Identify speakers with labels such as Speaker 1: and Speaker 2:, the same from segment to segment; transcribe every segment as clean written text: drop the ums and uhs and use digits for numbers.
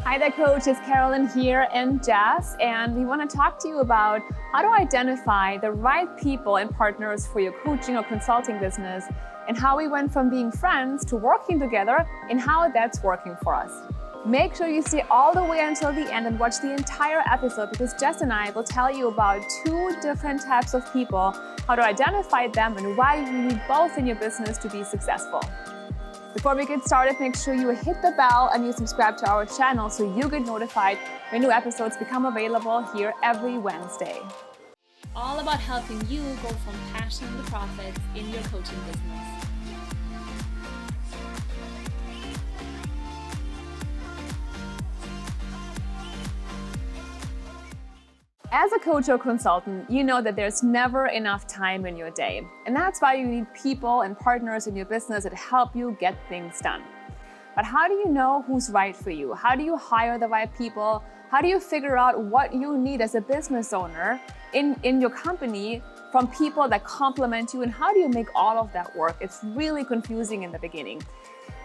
Speaker 1: Hi there, Coach. It's Carolin here and Jess, and we want to talk to you about how to identify the right people and partners for your coaching or consulting business, and how we went from being friends to working together and how that's working for us. Make sure you stay all the way until the end and watch the entire episode, because Jess and I will tell you about 2 different types of people, how to identify them, and why you need both in your business to be successful. Before we get started, make sure you hit the bell and you subscribe to our channel so you get notified when new episodes become available here every Wednesday.
Speaker 2: All about helping you go from passion to profits in your coaching business.
Speaker 1: As a coach or consultant, you know that there's never enough time in your day. And that's why you need people and partners in your business that help you get things done. But how do you know who's right for you? How do you hire the right people? How do you figure out what you need as a business owner in your company from people that complement you? And how do you make all of that work? It's really confusing in the beginning.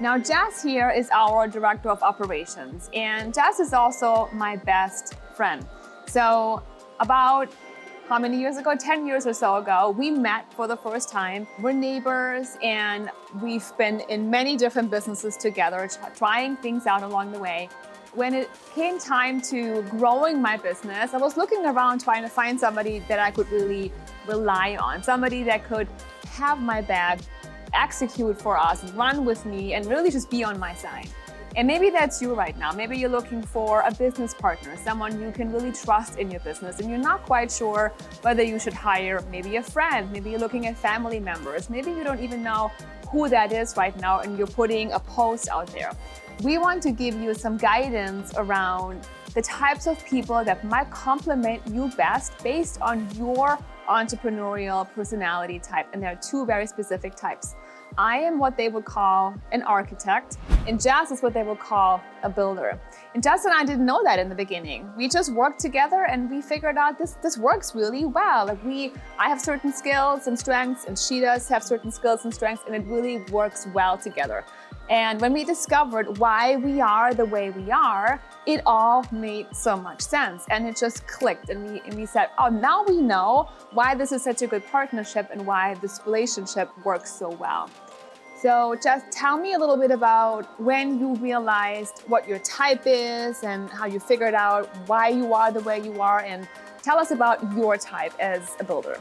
Speaker 1: Now, Jess here is our director of operations, and Jess is also my best friend. So about how many years ago? 10 years or so ago, we met for the first time. We're neighbors, and we've been in many different businesses together, trying things out along the way. When it came time to growing my business, I was looking around trying to find somebody that I could really rely on, somebody that could have my back, execute for us, run with me, and really just be on my side. And maybe that's you right now. Maybe you're looking for a business partner, someone you can really trust in your business, and you're not quite sure whether you should hire maybe a friend. Maybe you're looking at family members. Maybe you don't even know who that is right now, and you're putting a post out there. We want to give you some guidance around the types of people that might complement you best based on your entrepreneurial personality type. And there are 2 very specific types. I am what they would call an architect, and Jess is what they would call a builder. And Jess and I didn't know that in the beginning. We just worked together and we figured out this works really well. I have certain skills and strengths, and she does have certain skills and strengths, and it really works well together. And when we discovered why we are the way we are, it all made so much sense, and it just clicked. And we said, oh, now we know why this is such a good partnership and why this relationship works so well. So just tell me a little bit about when you realized what your type is and how you figured out why you are the way you are, and tell us about your type as a builder.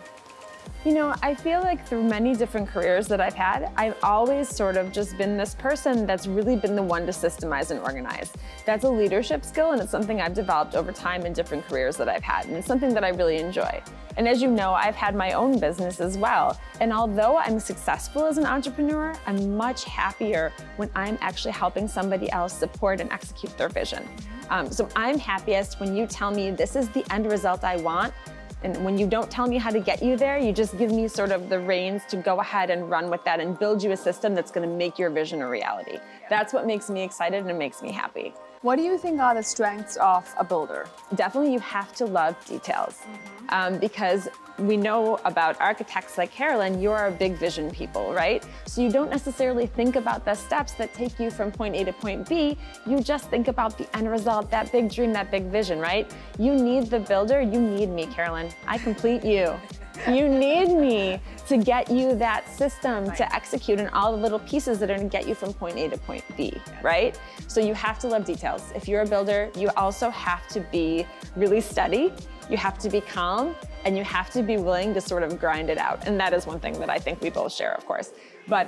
Speaker 3: You know, I feel like through many different careers that I've had, I've always sort of just been this person that's really been the one to systemize and organize. That's a leadership skill, and it's something I've developed over time in different careers that I've had, and it's something that I really enjoy. And as you know, I've had my own business as well. And although I'm successful as an entrepreneur, I'm much happier when I'm actually helping somebody else support and execute their vision. So I'm happiest when you tell me this is the end result I want. And when you don't tell me how to get you there, you just give me sort of the reins to go ahead and run with that and build you a system that's going to make your vision a reality. That's what makes me excited and it makes me happy.
Speaker 1: What do you think are the strengths of a builder?
Speaker 3: Definitely you have to love details, because we know about architects like Carolin, you're a big vision people, right? So you don't necessarily think about the steps that take you from point A to point B. You just think about the end result, that big dream, that big vision, right? You need the builder. You need me, Carolin. I complete you. You need me to get you that system to execute and all the little pieces that are going to get you from point A to point B, right? So you have to love details. If you're a builder, you also have to be really steady. You have to be calm, and you have to be willing to sort of grind it out. And that is one thing that I think we both share, of course. But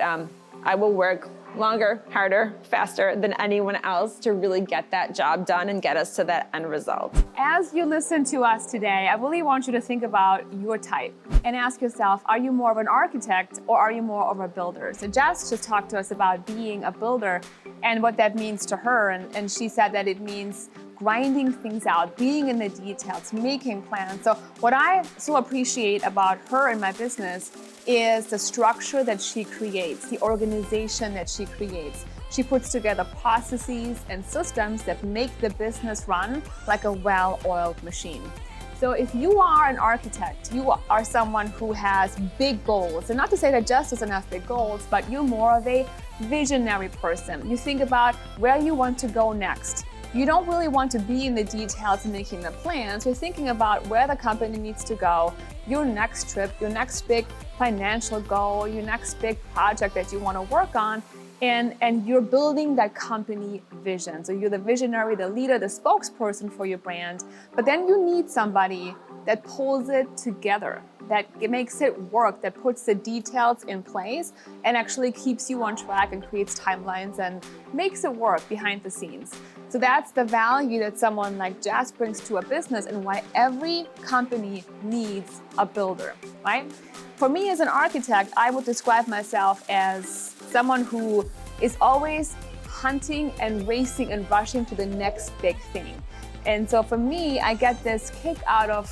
Speaker 3: I will work longer, harder, faster than anyone else to really get that job done and get us to that end result.
Speaker 1: As you listen to us today, I really want you to think about your type and ask yourself, are you more of an architect or are you more of a builder? So Jess just talked to us about being a builder and what that means to her. And she said that it means grinding things out, being in the details, making plans. So what I so appreciate about her and my business is the structure that she creates, the organization that she creates. She puts together processes and systems that make the business run like a well-oiled machine. So if you are an architect, you are someone who has big goals. And not to say that Jess doesn't have big goals, but you're more of a visionary person. You think about where you want to go next. you don't really want to be in the details and making the plans. You're thinking about where the company needs to go, your next trip, your next big financial goal, your next big project that you want to work on, and you're building that company vision. So you're the visionary, the leader, the spokesperson for your brand, but then you need somebody that pulls it together, that makes it work, that puts the details in place and actually keeps you on track and creates timelines and makes it work behind the scenes. So that's the value that someone like Jess brings to a business and why every company needs a builder, right? For me as an architect, I would describe myself as someone who is always hunting and racing and rushing to the next big thing. And so for me, I get this kick out of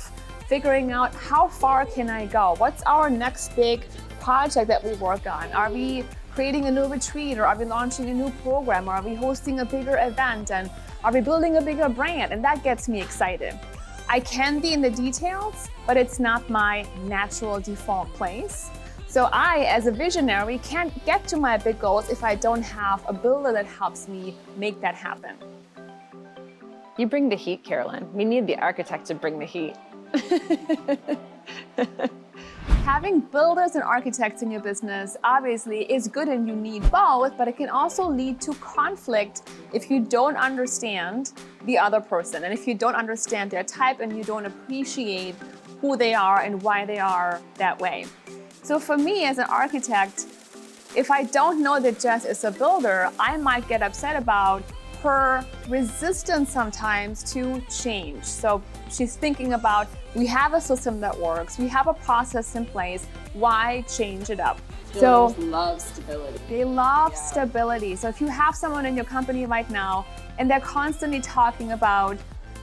Speaker 1: figuring out how far can I go? What's our next big project that we work on? Are we creating a new retreat, or are we launching a new program, or are we hosting a bigger event, and are we building a bigger brand? And that gets me excited. I can be in the details, but it's not my natural default place. So I, as a visionary, can't get to my big goals if I don't have a builder that helps me make that happen.
Speaker 3: You bring the heat, Carolyn. We need the architect to bring the heat.
Speaker 1: Having builders and architects in your business obviously is good, and you need both, but it can also lead to conflict if you don't understand the other person, and if you don't understand their type and you don't appreciate who they are and why they are that way. So for me as an architect, if I don't know that Jess is a builder, I might get upset about her resistance sometimes to change. So she's thinking about, we have a system that works, we have a process in place, why change it up?
Speaker 2: Builders love stability.
Speaker 1: They love stability. So if you have someone in your company right now and they're constantly talking about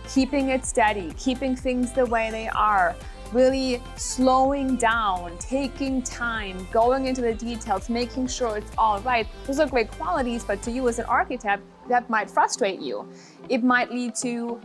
Speaker 1: keeping it steady, keeping things the way they are, really slowing down, taking time, going into the details, making sure it's all right. Those are great qualities, but to you as an architect, that might frustrate you. It might lead to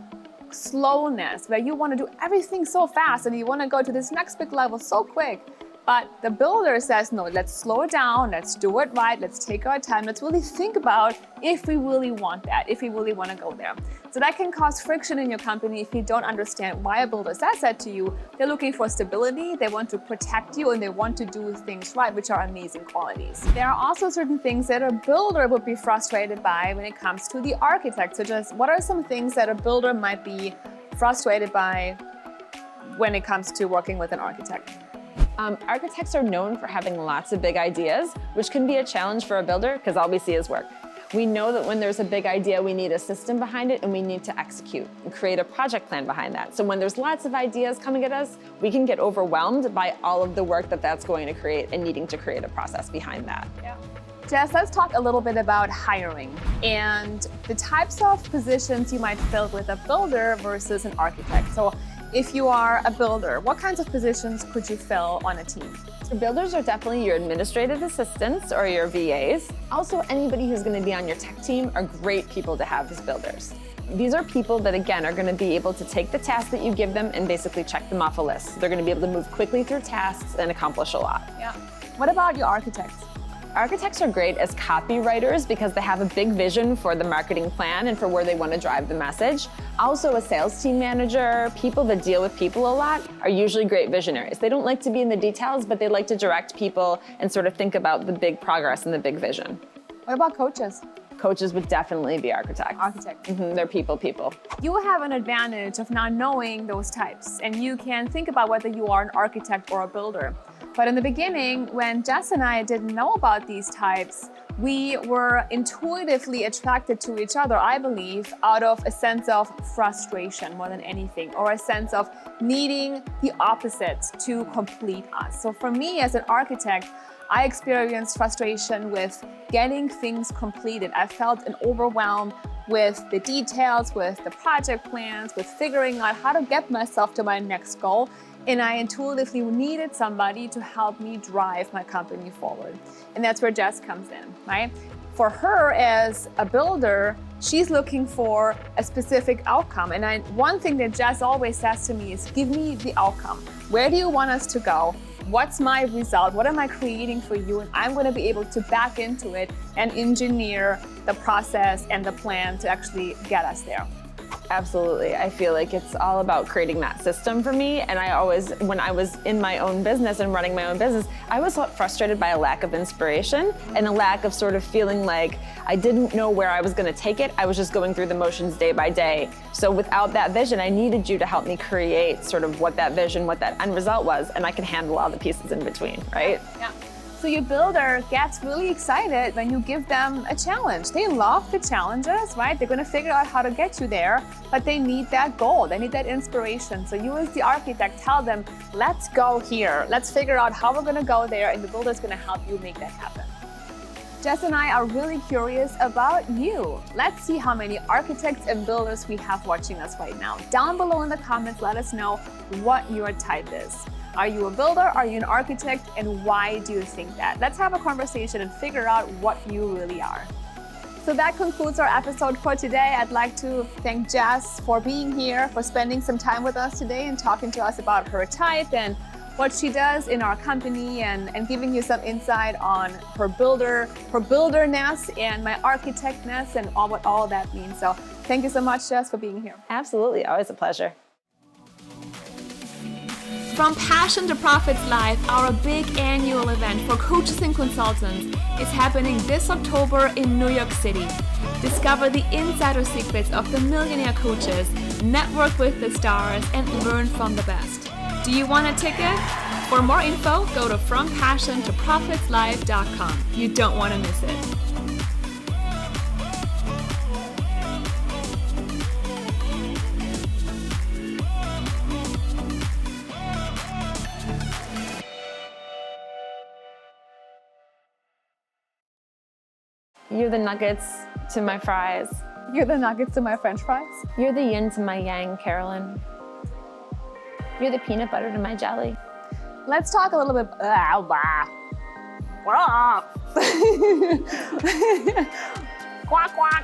Speaker 1: slowness, where you want to do everything so fast and you want to go to this next big level so quick. But the builder says, no, let's slow it down, let's do it right, let's take our time, let's really think about if we really want that, if we really want to go there. So that can cause friction in your company if you don't understand why a builder says that to you. They're looking for stability, they want to protect you, and they want to do things right, which are amazing qualities. There are also certain things that a builder would be frustrated by when it comes to the architect. So just what are some things that a builder might be frustrated by when it comes to working with an architect?
Speaker 3: Architects are known for having lots of big ideas, which can be a challenge for a builder because all we see is work. We know that when there's a big idea, we need a system behind it and we need to execute and create a project plan behind that. So when there's lots of ideas coming at us, we can get overwhelmed by all of the work that that's going to create and needing to create a process behind that.
Speaker 1: Yeah. Jess, let's talk a little bit about hiring and the types of positions you might fill with a builder versus an architect. So if you are a builder, what kinds of positions could you fill on a team?
Speaker 3: So builders are definitely your administrative assistants or your VAs. Also, anybody who's going to be on your tech team are great people to have as builders. These are people that, again, are going to be able to take the tasks that you give them and basically check them off a list. They're going to be able to move quickly through tasks and accomplish a lot.
Speaker 1: Yeah. What about your architects?
Speaker 3: Architects are great as copywriters because they have a big vision for the marketing plan and for where they want to drive the message. Also, a sales team manager, people that deal with people a lot, are usually great visionaries. They don't like to be in the details, but they like to direct people and sort of think about the big progress and the big vision.
Speaker 1: What about coaches?
Speaker 3: Coaches would definitely be architects.
Speaker 1: Architects.
Speaker 3: They're people.
Speaker 1: You have an advantage of now knowing those types, and you can think about whether you are an architect or a builder. But in the beginning, when Jess and I didn't know about these types, we were intuitively attracted to each other, I believe, out of a sense of frustration more than anything, or a sense of needing the opposite to complete us. So for me as an architect, I experienced frustration with getting things completed. I felt an overwhelm with the details, with the project plans, with figuring out how to get myself to my next goal. And I intuitively needed somebody to help me drive my company forward. And that's where Jess comes in, right? For her as a builder, she's looking for a specific outcome. And one thing that Jess always says to me is, give me the outcome. Where do you want us to go? What's my result? What am I creating for you? And I'm going to be able to back into it and engineer the process and the plan to actually get us there.
Speaker 3: Absolutely. I feel like it's all about creating that system for me. And I always, when I was in my own business and running my own business, I was frustrated by a lack of inspiration and a lack of sort of feeling like I didn't know where I was going to take it. I was just going through the motions day by day. So without that vision, I needed you to help me create sort of what that vision, what that end result was, and I can handle all the pieces in between, right?
Speaker 1: Yeah. So your builder gets really excited when you give them a challenge. They love the challenges, right? They're going to figure out how to get you there, but they need that goal. They need that inspiration. So you as the architect tell them, let's go here. Let's figure out how we're going to go there, and the builder is going to help you make that happen. Jess and I are really curious about you. Let's see how many architects and builders we have watching us right now. Down below in the comments, let us know what your type is. Are you a builder? Are you an architect? And why do you think that? Let's have a conversation and figure out what you really are. So that concludes our episode for today. I'd like to thank Jess for being here, for spending some time with us today and talking to us about her type and what she does in our company and giving you some insight on her builderness and my architectness and what all that means. So thank you so much, Jess, for being here.
Speaker 3: Absolutely. Always a pleasure.
Speaker 2: From Passion to Profits Live, our big annual event for coaches and consultants, is happening this October in New York City. Discover the insider secrets of the millionaire coaches, network with the stars, and learn from the best. Do you want a ticket? For more info, go to FromPassionToProfitsLive.com. You don't want to miss it.
Speaker 3: You're the nuggets to my fries.
Speaker 1: You're the nuggets to my French fries.
Speaker 3: You're the yin to my yang, Carolin. You're the peanut butter to my jelly.
Speaker 1: Let's talk a little bit. Quack, quack.